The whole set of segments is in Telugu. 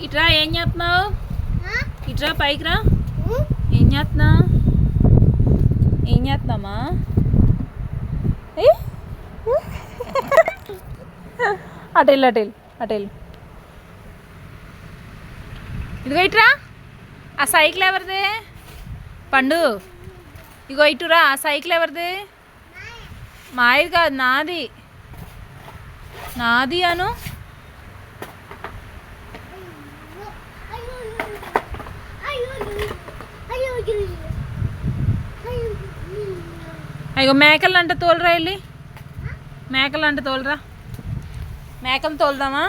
ఇట్రా ఏం చేస్తున్నావు? ఇట్రా పైకి రా. ఏం చేస్తున్నావు? ఏం చేస్తున్నామా? అటెల్ అటెల్ అటెల్. ఇదిగో ఇట్రా. ఆ సైకిల్ ఎవరిది? పండు ఇగో ఇటురా. ఆ సైకిల్ ఎవరిది? మాది కాదు, నాది. నాది అను. అయ్యో మేకలు అంటే తోలురా వెళ్ళి. మేకలు అంటే తోలురా. మేకలను తోలుదామా?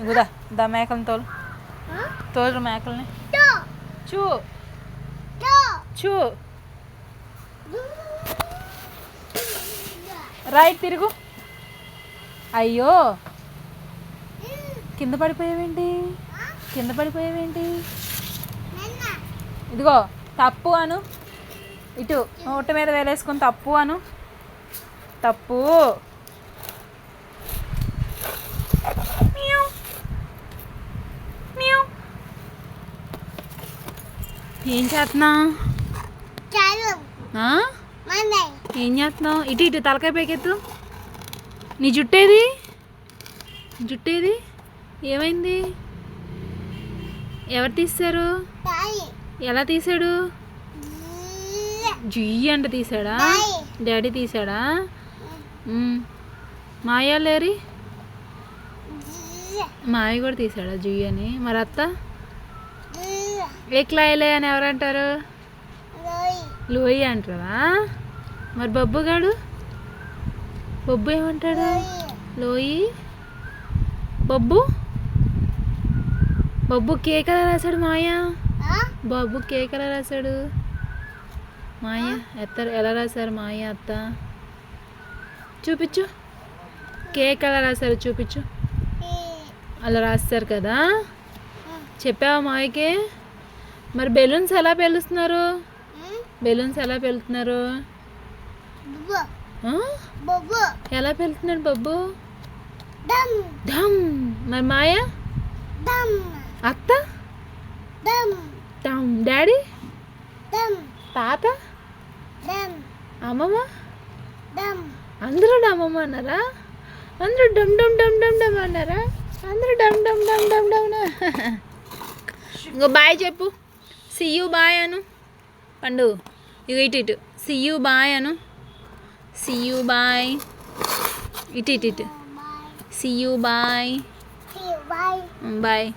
ఇగుదా దా మేకలను తోలురు మేకల్ని. చూ చూ రైట్ తిరుగు. అయ్యో కింద పడిపోయావేంటి? కింద పడిపోయావేంటి? ఇదిగో తప్పు అను. ఇటు నోటి మీద వేలేసుకొని తప్పు అను. తప్పు. ఏం చేస్తున్నావు? ఏం చేస్తున్నావు? ఇటు ఇటు తలకాయ పైకెత్తు. నీ జుట్టేది? జుట్టేది ఏమైంది? ఎవరు తీశారు? ఎలా తీసాడు? జుయ్యి అంటే తీసాడా? డాడీ తీసాడా? మాయ లేరి మాయ కూడా తీసాడా జుయ్యి అని? మరి అత్త ఎక్లాయలే అని ఎవరంటారు? లోయి అంటారా? మరి బొబ్బు గాడు బొబ్బు ఏమంటాడు? లోయి. బొబ్బు బొబ్బు కేక్ ఎలా రాశాడు మాయా? బాబు కేక్ ఎలా రాశాడు మాయ? ఎలా రాశారు మాయ అత్త? చూపించు. కేక్ ఎలా రాశారు చూపించు. అలా రాస్తారు కదా. చెప్పావా మాయకి? మరి బెలూన్స్ ఎలా పేలుస్తున్నారు? బెలూన్స్ ఎలా పేలుతున్నారు? ఎలా పేలుతున్నాడు బొబ్బు? ధమ్. మరి మాయ అత్త ధమ్. డాడీ తాత అమ్మమ్మ అందరూ అమ్మమ్మ అన్నారా? అందరూ డమ్ డమ్ డమ్ డమ్ డమ్ అన్నారా? అందరూ డమ్ డమ్ డమ్ డమ్ డమ్. ఇంకో బాయ్ చెప్పు. సియూ బాయ్ అను. పండు ఇగో ఇటు ఇటు. సియూ బాయ్ అను. See you bye. ఇటు ఇటు ఇటు. See you bye. బాయ్.